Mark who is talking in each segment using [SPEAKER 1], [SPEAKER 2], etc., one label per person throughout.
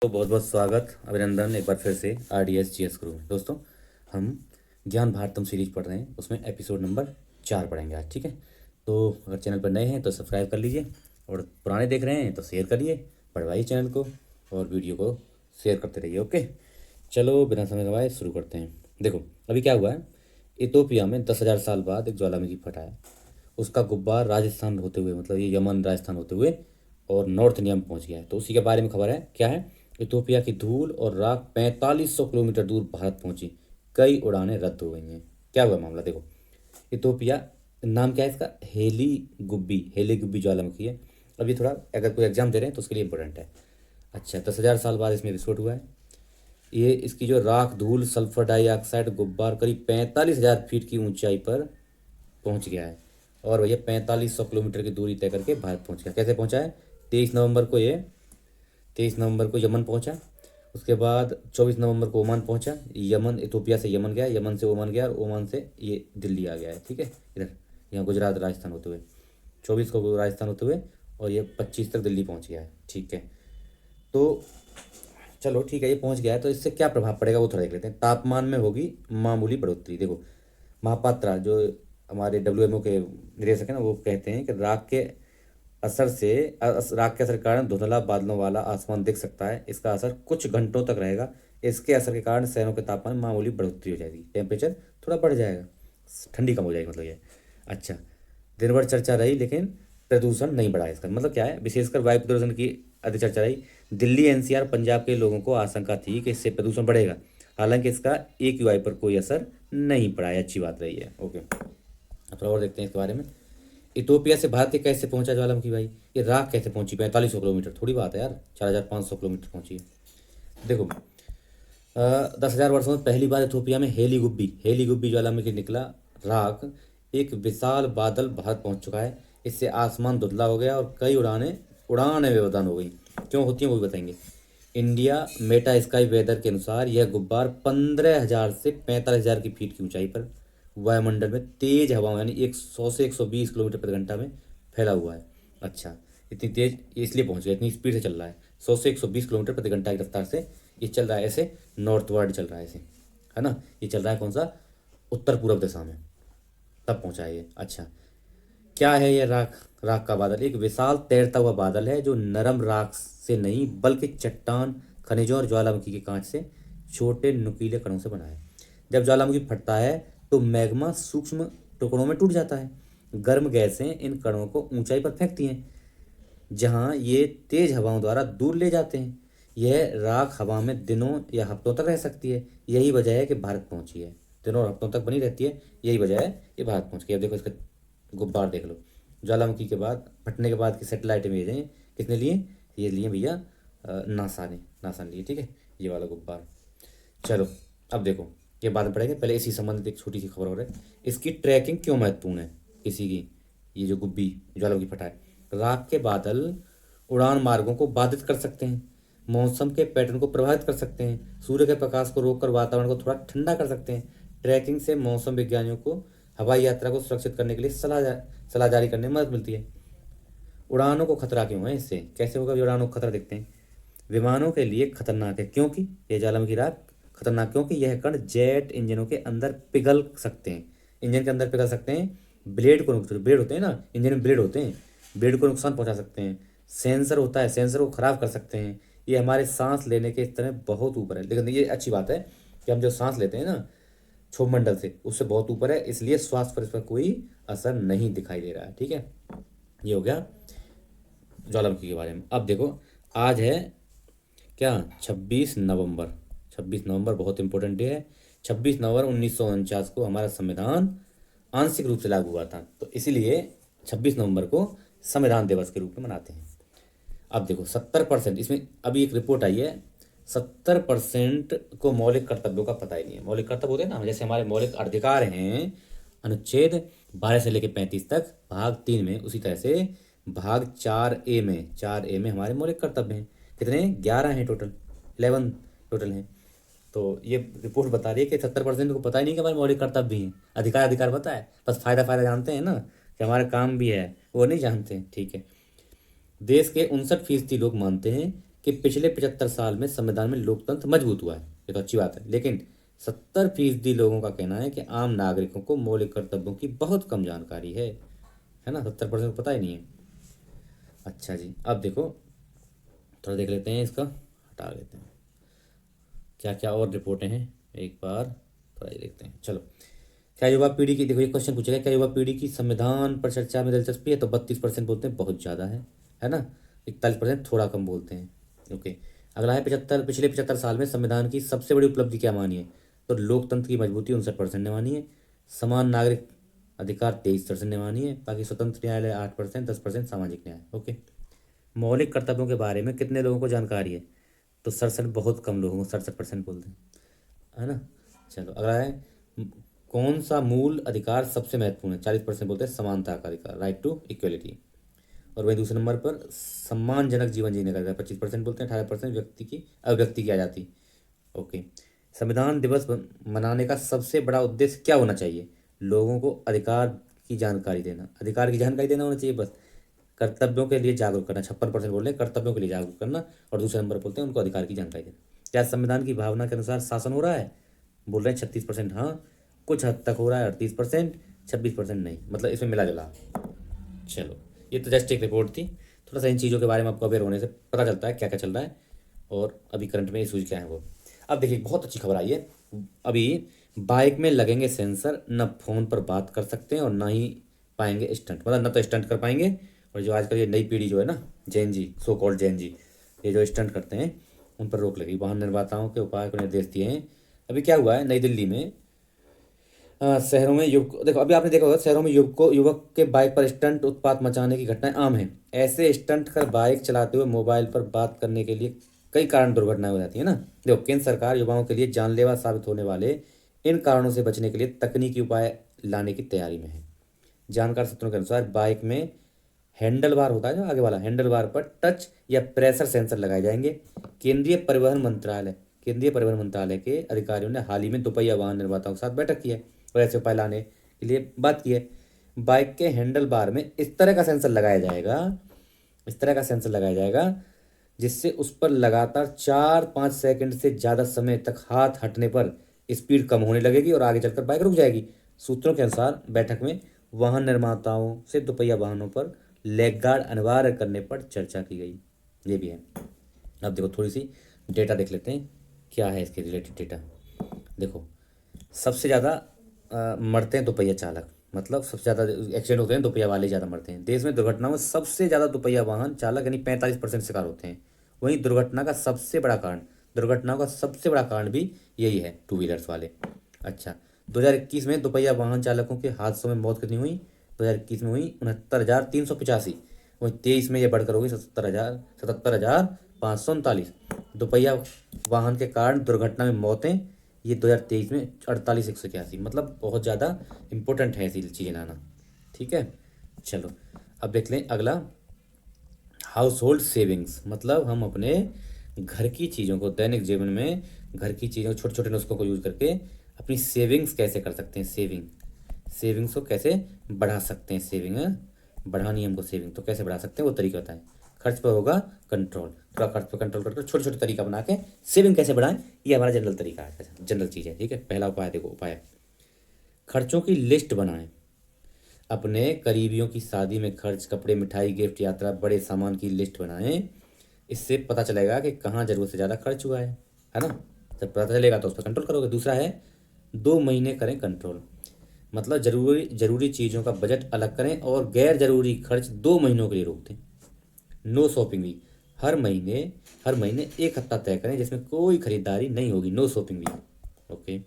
[SPEAKER 1] तो बहुत बहुत स्वागत अभिनंदन एक बार फिर से RDS GS गुरु में। दोस्तों, हम ज्ञान भारतम सीरीज पढ़ रहे हैं, उसमें एपिसोड नंबर 4 पढ़ेंगे आज। ठीक है, तो अगर चैनल पर नए हैं तो सब्सक्राइब कर लीजिए, और पुराने देख रहे हैं तो शेयर करिए, बढ़वाइए चैनल को और वीडियो को शेयर करते रहिए। ओके, चलो बिना समय गवाए शुरू करते हैं। देखो अभी क्या हुआ है, इथोपिया में 10,000 साल बाद एक ज्वालामुखी फटा है। उसका गुब्बार राजस्थान होते हुए, मतलब ये यमन राजस्थान होते हुए और नॉर्थ इंडिया में पहुंच गया है। तो उसी के बारे में खबर है। क्या है, इथोपिया की धूल और राख 4500 किलोमीटर दूर भारत पहुंची, कई उड़ानें रद्द हो गई हैं। क्या हुआ मामला, देखो इथोपिया, नाम क्या है इसका, हेली गुब्बी ज्वालामुखी है। अब ये थोड़ा, अगर कोई एग्जाम दे रहे हैं तो उसके लिए इंपॉर्टेंट है। अच्छा, 10,000 साल बाद इसमें विस्फोट हुआ है। ये इसकी जो राख, धूल, सल्फर डाइऑक्साइड, गुब्बार करीब 45,000 फीट की ऊंचाई पर पहुंच गया है। और भैया 4500 किलोमीटर की दूरी तय करके भारत पहुंच गया। कैसे पहुंचा है, 23 नवंबर को यमन पहुंचा। उसके बाद 24 नवंबर को ओमान पहुंचा। यमन, इथोपिया से यमन गया, यमन से ओमान गया, और ओमान से ये दिल्ली आ गया है। ठीक है, इधर यहाँ गुजरात राजस्थान होते हुए 24 को राजस्थान होते हुए, और ये 25 तक दिल्ली पहुंच गया है। ठीक है, तो चलो ठीक है, ये पहुंच गया है। तो इससे क्या प्रभाव पड़ेगा वो थोड़ा देख लेते हैं। तापमान में होगी मामूली बढ़ोतरी। देखो महापात्रा, जो हमारे WMO के निदेशक हैं ना, वो कहते हैं कि राख के असर के कारण धुंधला बादलों वाला आसमान दिख सकता है। इसका असर कुछ घंटों तक रहेगा। इसके असर के कारण शहरों के तापमान में मामूली बढ़ोतरी हो जाएगी, टेम्परेचर थोड़ा बढ़ जाएगा, ठंडी कम हो जाएगी, मतलब ये। अच्छा, दिन भर चर्चा रही लेकिन प्रदूषण नहीं बढ़ा। इसका मतलब क्या है, विशेषकर वायु प्रदूषण की अधिक चर्चा रही। दिल्ली, NCR, पंजाब के लोगों को आशंका थी कि इससे प्रदूषण बढ़ेगा। हालांकि इसका AQI पर कोई असर नहीं पड़ा है, अच्छी बात रही है। ओके, अब थोड़ा और देखते हैं इसके बारे में। इथोपिया से भारत के कैसे पहुंचा ज्वालामुखी भाई, ये राख कैसे पहुंची, 4500 किलोमीटर थोड़ी बात है यार, 4500 किलोमीटर पहुंची है। देखो 10,000 वर्षों में पहली बार इथोपिया में हेली गुब्बी ज्वालामुखी निकला। राख एक विशाल बादल भारत पहुंच चुका है। इससे आसमान धुंधला हो गया और कई उड़ानें व्यवधान हो गई। क्यों होती हैं वो भी बताएंगे। इंडिया मेटा स्काई वेदर के अनुसार यह गुब्बार 15,000 से 45,000 की फीट की ऊंचाई पर वायुमंडल में तेज हवाओं, यानी 100 से 120 किलोमीटर प्रति घंटा में फैला हुआ है। अच्छा, इतनी तेज इसलिए पहुंच गया, इतनी स्पीड से चल रहा है, 100 से 120 किलोमीटर प्रति घंटा की रफ्तार से ये चल रहा है। ऐसे नॉर्थवर्ड चल रहा है, ऐसे, है ना। ये चल रहा है कौन सा, उत्तर पूर्व दिशा में, तब पहुंचा है ये। अच्छा, क्या है ये राख, राख का बादल एक विशाल तैरता हुआ बादल है, जो नरम राख से नहीं बल्कि चट्टान, खनिजों और ज्वालामुखी के कांच से छोटे नुकीले कणों से बना है। जब ज्वालामुखी फटता है तो मैग्मा सूक्ष्म टुकड़ों में टूट जाता है। गर्म गैसें इन कणों को ऊंचाई पर फेंकती हैं, जहां ये तेज हवाओं द्वारा दूर ले जाते हैं। यह राख हवा में दिनों या हफ्तों तक रह सकती है। यही वजह है कि भारत पहुंची है, दिनों और हफ्तों तक बनी रहती है। यही वजह है ये भारत पहुंच गई। अब देखो इसका गुब्बार देख लो, ज्वालामुखी के बाद, फटने के बाद की सैटेलाइट इमेज है। किसने लिए, ये लिए भैया नासा ने लिए। ठीक है, ये वाला गुब्बार। चलो अब देखो, ये बाद में पढ़ेंगे, पहले इसी संबंधित एक छोटी सी खबर हो रही है। इसकी ट्रैकिंग क्यों महत्वपूर्ण है किसी की, ये जो गुब्बी ज्वालामुखी फटा है। राख के बादल उड़ान मार्गों को बाधित कर सकते हैं, मौसम के पैटर्न को प्रभावित कर सकते हैं, सूर्य के प्रकाश को रोककर वातावरण को थोड़ा ठंडा कर सकते हैं। ट्रैकिंग से मौसम विज्ञानियों को हवाई यात्रा को सुरक्षित करने के लिए सलाह जारी करने में मदद मिलती है। उड़ानों को खतरा क्यों है, इससे कैसे होगा, उड़ानों को खतरा देखते हैं। विमानों के लिए खतरनाक है क्योंकि यह ज्वालामुखी राख खतरनाक, क्योंकि यह कण जेट इंजनों के अंदर पिघल सकते हैं, इंजन के अंदर पिघल सकते हैं। ब्लेड होते हैं ना, इंजन में ब्लेड होते हैं, ब्लेड को नुकसान पहुंचा सकते हैं। सेंसर होता है, सेंसर को खराब कर सकते हैं। ये हमारे सांस लेने के स्तर में बहुत ऊपर है। लेकिन ये अच्छी बात है कि हम जो सांस लेते हैं ना क्षोभमंडल से, उससे बहुत ऊपर है, इसलिए स्वास्थ्य पर इस पर कोई असर नहीं दिखाई दे रहा है। ठीक है, ये हो गया ज्वालामुखी के बारे में। अब देखो, आज है क्या, 26 नवंबर। 26 नवंबर बहुत इंपॉर्टेंट डे है। 26 नवंबर 1949 को हमारा संविधान आंशिक रूप से लागू हुआ था, तो इसीलिए 26 नवंबर को संविधान दिवस के रूप में मनाते हैं। अब देखो 70%, इसमें अभी एक रिपोर्ट आई है, 70% को मौलिक कर्तव्यों का पता ही नहीं है। मौलिक कर्तव्य होते हैं ना, जैसे हमारे मौलिक अधिकार हैं अनुच्छेद 12 से लेकर 35 तक भाग 3 में, उसी तरह से भाग 4A में हमारे मौलिक कर्तव्य हैं। कितने, 11 हैं टोटल, 11 टोटल हैं। तो ये रिपोर्ट बता रही है कि 70% को पता ही नहीं कि हमारे मौलिक कर्तव्य भी हैं। अधिकार पता है, बस फायदा जानते हैं ना, कि हमारा काम भी है, वो नहीं जानते हैं। ठीक है, देश के 59% लोग मानते हैं कि पिछले 75 साल में संविधान में लोकतंत्र मजबूत हुआ है, ये तो अच्छी बात है, लेकिन 70% लोगों का कहना है कि आम नागरिकों को मौलिक कर्तव्यों की बहुत कम जानकारी है ना, 70% को पता ही नहीं है। अच्छा जी, अब देखो थोड़ा देख लेते हैं, इसका हटा लेते हैं, क्या क्या और रिपोर्टें हैं एक बार थोड़ा ये देखते हैं। चलो, क्या युवा पीढ़ी की, देखो ये क्वेश्चन पूछेगा, क्या युवा पीढ़ी की संविधान पर चर्चा में दिलचस्पी है, तो 32% बोलते हैं बहुत ज़्यादा है ना, 41% थोड़ा कम बोलते हैं। ओके, अगला है 75, पिछले 75 साल में संविधान की सबसे बड़ी उपलब्धि क्या मानी है, तो लोकतंत्र की मजबूती 59% ने मानी है, समान नागरिक अधिकार 23% ने मानी है, बाकी स्वतंत्र न्यायालय 8%, 10% सामाजिक न्याय। ओके, मौलिक कर्तव्यों के बारे में कितने लोगों को जानकारी है, तो 67, बहुत कम लोगों को, 67% बोलते हैं, है ना। चलो, अगला है कौन सा मूल अधिकार सबसे महत्वपूर्ण है, 40% बोलते हैं समानता का अधिकार, राइट टू इक्वलिटी। और वही दूसरे नंबर पर सम्मानजनक जीवन जीने का अधिकार, 25% बोलते हैं, 18% अभिव्यक्ति की आज़ादी। ओके, संविधान दिवस मनाने का सबसे बड़ा उद्देश्य क्या होना चाहिए, लोगों को अधिकार की जानकारी देना, अधिकार की जानकारी देना होना चाहिए बस। कर्तव्यों के लिए जागरूक करना, 56% बोल रहे हैं, कर्तव्यों के लिए जागरूक करना। और दूसरे नंबर बोलते हैं उनको अधिकार की जानकारी देना। क्या संविधान की भावना के अनुसार शासन हो रहा है, बोल रहे हैं 36% हाँ, कुछ हद तक हो रहा है 38%, 26% नहीं, मतलब इसमें मिला जुला। चलो, ये तो जस्ट एक रिपोर्ट थी, थोड़ा सा इन चीज़ों के बारे में आपको अवेयर होने से पता चलता है क्या क्या चल रहा है और अभी करंट में इशूज क्या है वो। अब देखिए, बहुत अच्छी खबर आई है, अभी बाइक में लगेंगे सेंसर, न फ़ोन पर बात कर सकते हैं और ना ही पाएंगे स्टंट, मतलब ना तो स्टंट कर पाएंगे, और जो आजकल ये नई पीढ़ी जो है ना, जेन जी, सो कॉल्ड जेन जी, ये जो स्टंट करते हैं उन पर रोक लगेगी। वाहन निर्माताओं के उपाय को निर्देश दिए हैं। अभी क्या हुआ है नई दिल्ली में, शहरों में युवक, देखो अभी आपने देखा होगा, शहरों में युवक के बाइक पर स्टंट उत्पात मचाने की घटनाएं आम हैं। ऐसे स्टंट कर बाइक चलाते हुए मोबाइल पर बात करने के लिए कई कारण दुर्घटनाएं हो जाती है ना। देखो, केंद्र सरकार युवाओं के लिए जानलेवा साबित होने वाले इन कारणों से बचने के लिए तकनीकी उपाय लाने की तैयारी में है। जानकार सूत्रों के अनुसार बाइक में हैंडल बार होता है, जो आगे वाला हैंडल बार पर टच या प्रेशर सेंसर लगाए जाएंगे। केंद्रीय परिवहन मंत्रालय के अधिकारियों ने हाल ही में दोपहिया वाहन निर्माताओं के साथ बैठक की है और ऐसे उपाय लाने के लिए बात की है। बाइक के हैंडल बार में इस तरह का सेंसर लगाया जाएगा जिससे उस पर लगातार 4-5 सेकंड से ज़्यादा समय तक हाथ हटने पर स्पीड कम होने लगेगी और आगे चलकर बाइक रुक जाएगी। सूत्रों के अनुसार बैठक में वाहन निर्माताओं से दोपहिया वाहनों पर लेग गार्ड अनिवार्य करने पर चर्चा की गई, ये भी है। अब देखो, थोड़ी सी डेटा देख लेते हैं क्या है इसके रिलेटेड डेटा। देखो, सबसे ज़्यादा मरते हैं दोपहिया चालक, मतलब सबसे ज़्यादा एक्सीडेंट होते हैं दोपहिया वाले, ज़्यादा मरते हैं। देश में दुर्घटनाओं में सबसे ज़्यादा दोपहिया वाहन चालक यानी 45% शिकार होते हैं। वहीं दुर्घटनाओं का सबसे बड़ा कारण भी यही है, टू व्हीलर्स वाले। अच्छा, 2021 में दोपहिया वाहन चालकों के हादसों में मौत कितनी हुई, 2021 में हुई 69,385। वहीं 23 में यह बढ़कर होगी 77,539। दोपहिया वाहन के कारण दुर्घटना में मौतें, ये 2023 में 48,181, मतलब बहुत ज़्यादा इंपॉर्टेंट है ऐसी चीज़ें लाना। ठीक है, चलो अब देख लें अगला, हाउस होल्ड सेविंग्स, मतलब हम अपने घर की चीज़ों को, दैनिक जीवन में घर की चीज़ों, छोटे छोटे नुस्खों को यूज़ करके अपनी सेविंग्स कैसे कर सकते हैं, सेविंग्स को कैसे बढ़ा सकते हैं, बढ़ानी है हमको सेविंग, तो कैसे बढ़ा सकते हैं वो तरीका बताएं। खर्च पर होगा कंट्रोल, थोड़ा खर्च पर कंट्रोल करके छोटे छोटे तरीका बना के सेविंग कैसे बढ़ाएं, ये हमारा जनरल तरीका है, जनरल चीज़ है। ठीक है, पहला उपाय देखो, उपाय खर्चों की लिस्ट बनाएं। अपने करीबियों की शादी में खर्च, कपड़े, मिठाई, गिफ्ट, यात्रा, बड़े सामान की लिस्ट बनाएं। इससे पता चलेगा कि कहाँ ज़रूरत से ज़्यादा खर्च हुआ है ना। जब पता चलेगा तो उस पर कंट्रोल करोगे। दूसरा है 2 महीने करें कंट्रोल, मतलब जरूरी चीज़ों का बजट अलग करें और गैर जरूरी खर्च 2 महीनों के लिए रोक दें। नो शॉपिंग वीक, हर महीने 1 हफ्ता तय करें जिसमें कोई खरीदारी नहीं होगी, no shopping week. Okay,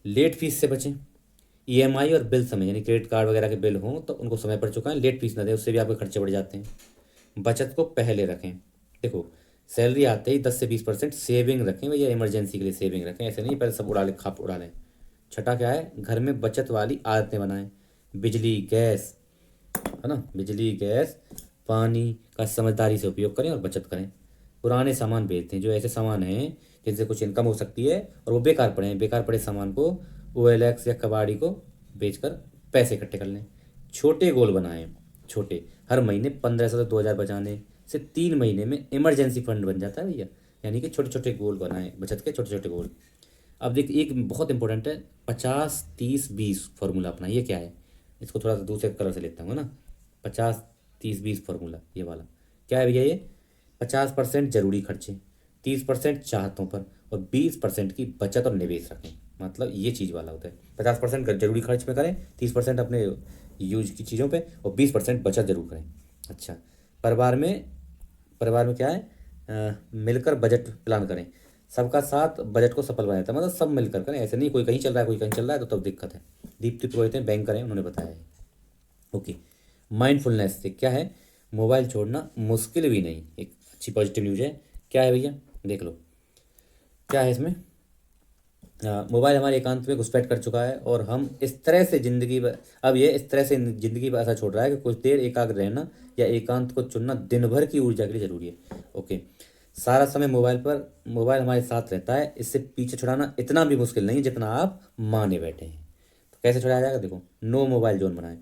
[SPEAKER 1] late fees से बचें। ईएमआई और बिल समय, यानी क्रेडिट कार्ड वगैरह के बिल हों तो उनको समय पर चुकाएं, लेट फीस ना दें, उससे भी आपके खर्चे बढ़ जाते हैं। बचत को पहले रखें। देखो, सैलरी आते ही 10 से 20% सेविंग रखें भैया, इमरजेंसी के लिए सेविंग रखें, ऐसे नहीं पहले सब उड़ा लें। छठा क्या है, घर में बचत वाली आदतें बनाएं। बिजली गैस, है ना, पानी का समझदारी से उपयोग करें और बचत करें। पुराने सामान बेच दें, जो ऐसे सामान हैं जिनसे कुछ इनकम हो सकती है और वो बेकार पड़े सामान को OLX या कबाड़ी को बेचकर पैसे इकट्ठे कर लें। छोटे गोल बनाएं, हर महीने 1,500 से 2,000 बचाने से 3 महीने में इमरजेंसी फंड बन जाता है भैया। यानी कि छोटे छोटे गोल बनाएं, बचत के छोटे छोटे गोल। अब देख, एक बहुत इंपॉर्टेंट है 50-30-20 फार्मूला अपना। ये क्या है, इसको थोड़ा सा दूसरे कलर से लेता हूँ ना। 50-30-20 फार्मूला ये वाला क्या है भैया? ये 50% जरूरी खर्चे, 30% चाहतों पर और 20% की बचत और निवेश रखें। मतलब ये चीज़ वाला होता है। 50% जरूरी खर्च में करें, 30% अपने यूज की चीज़ों पे और 20% बचत जरूर करें। अच्छा, परिवार में क्या है, मिलकर बजट प्लान करें। सबका साथ बजट को सफल बनाता है, मतलब सब मिलकर करें, ऐसे नहीं कोई कहीं चल रहा है कोई कहीं चल रहा है तो तब दिक्कत है। दीप्ति पुरोहित हैं, बैंक करें, उन्होंने बताया है। ओके, माइंडफुलनेस से क्या है, मोबाइल छोड़ना मुश्किल भी नहीं, एक अच्छी पॉजिटिव न्यूज़ है। क्या है भैया, देख लो क्या है इसमें। मोबाइल हमारे एकांत में घुसपैठ कर चुका है और हम इस तरह से अब ये इस तरह से जिंदगी पर असर छोड़ रहा है कि कुछ देर एकाग्र रहना या एकांत को चुनना दिन भर की ऊर्जा के लिए जरूरी है। ओके, सारा समय मोबाइल हमारे साथ रहता है, इससे पीछे छुड़ाना इतना भी मुश्किल नहीं जितना आप माने बैठे हैं। तो कैसे छुड़ाया जाएगा, देखो, नो मोबाइल जोन बनाएं।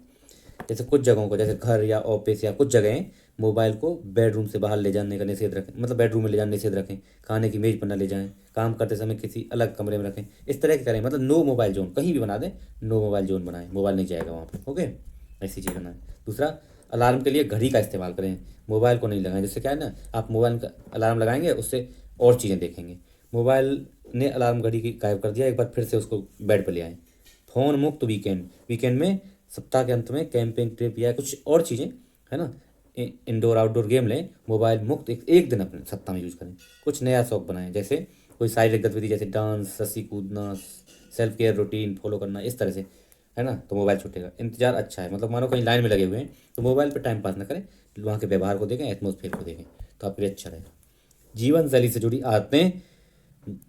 [SPEAKER 1] जैसे कुछ जगहों को, जैसे घर या ऑफिस या कुछ जगहें, मोबाइल को बेडरूम से बाहर ले जाने का निषेध रखें, मतलब बेडरूम में ले जाने निषेध रखें। खाने की मेज पर न ले जाएं, काम करते समय किसी अलग कमरे में रखें, इस तरह के करें। मतलब नो मोबाइल जोन कहीं भी बना दें, नो मोबाइल जोन बनाएं, मोबाइल नहीं जाएगा वहाँ पे। ओके, ऐसी चीज़ बनाएं। दूसरा, अलार्म के लिए घड़ी का इस्तेमाल करें, मोबाइल को नहीं लगाएं। जिससे क्या है ना, आप मोबाइल का अलार्म लगाएंगे उससे और चीज़ें देखेंगे। मोबाइल ने अलार्म घड़ी की गायब कर दिया, एक बार फिर से उसको बेड पर ले आएँ। फ़ोन मुक्त वीकेंड में, सप्ताह के अंत में कैंपिंग ट्रिप या कुछ और चीज़ें, है ना, इंडोर आउटडोर गेम लें। मोबाइल मुक्त एक दिन अपने सप्ताह में यूज़ करें। कुछ नया शौक बनाएं, जैसे कोई शारीरिक गतिविधि, जैसे डांस, रस्सी कूदना, सेल्फ केयर रूटीन फॉलो करना, इस तरह से, है ना, तो मोबाइल छूटेगा। इंतजार अच्छा है, मतलब मानो कहीं लाइन में लगे हुए हैं तो मोबाइल पर टाइम पास ना करें, वहाँ के व्यवहार को देखें, एटमोसफेयर को देखें, तो आपके लिए अच्छा रहेगा। जीवन शैली से जुड़ी आदतें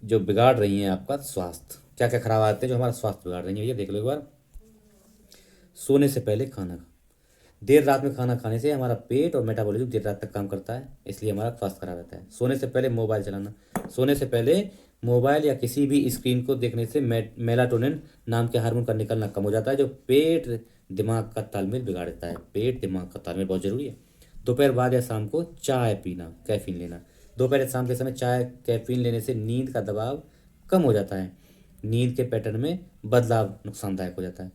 [SPEAKER 1] जो बिगाड़ रही हैं आपका स्वास्थ्य, क्या क्या खराब आदतें जो हमारा स्वास्थ्य बिगाड़ रही हैं, ये देख लो एक बार। सोने से पहले खाना, देर रात में खाना खाने से हमारा पेट और मेटाबॉलिज्म देर रात तक काम करता है, इसलिए हमारा स्वास्थ्य खराब रहता है। सोने से पहले मोबाइल चलाना, सोने से पहले मोबाइल या किसी भी स्क्रीन को देखने से मेलाटोनिन नाम के हार्मोन का निकलना कम हो जाता है, जो पेट दिमाग का तालमेल बिगाड़ देता है। पेट दिमाग का तालमेल बहुत जरूरी है। दोपहर बाद या शाम को चाय पीना, कैफीन लेना, दोपहर या शाम के समय चाय कैफीन लेने से नींद का दबाव कम हो जाता है, नींद के पैटर्न में बदलाव नुकसानदायक हो जाता है।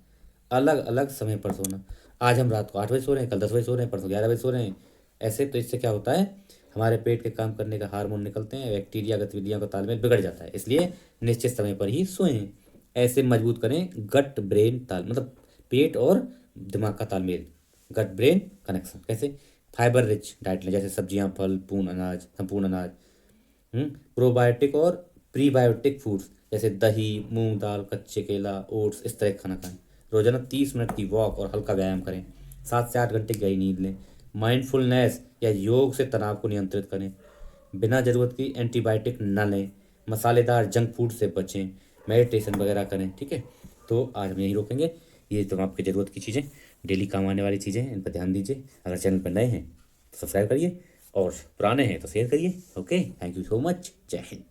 [SPEAKER 1] अलग अलग समय पर सोना, आज हम रात को 8 बजे सो रहे हैं, कल 10 बजे सो रहे हैं, परसों 11 बजे सो रहे हैं, ऐसे। तो इससे क्या होता है, हमारे पेट के काम करने का हार्मोन निकलते हैं, बैक्टीरिया गतिविधियों का तालमेल बिगड़ जाता है, इसलिए निश्चित समय पर ही सोएं। ऐसे मजबूत करें गट ब्रेन ताल, मतलब पेट और दिमाग का तालमेल, गट ब्रेन कनेक्शन। कैसे, फाइबर रिच डाइट लें, जैसे सब्जियां, फल, संपूर्ण अनाज। प्रोबायोटिक और प्रीबायोटिक फूड्स, जैसे दही, मूंग दाल, कच्चे केला, ओट्स, इस तरह का खाना खाएं। रोजाना 30 मिनट की वॉक और हल्का व्यायाम करें। 7 से 8 घंटे गहरी नींद लें। माइंडफुलनेस या योग से तनाव को नियंत्रित करें। बिना ज़रूरत की एंटीबायोटिक न लें। मसालेदार जंक फूड से बचें। मेडिटेशन वगैरह करें। ठीक है, तो आज हम यहीं रोकेंगे। ये तो आपकी ज़रूरत की चीज़ें, डेली काम आने वाली चीज़ें हैं, इन पर ध्यान दीजिए। अगर चैनल पर नए हैं तो सब्सक्राइब करिए और पुराने हैं तो शेयर करिए। Okay, thank you so much, जय हिंद।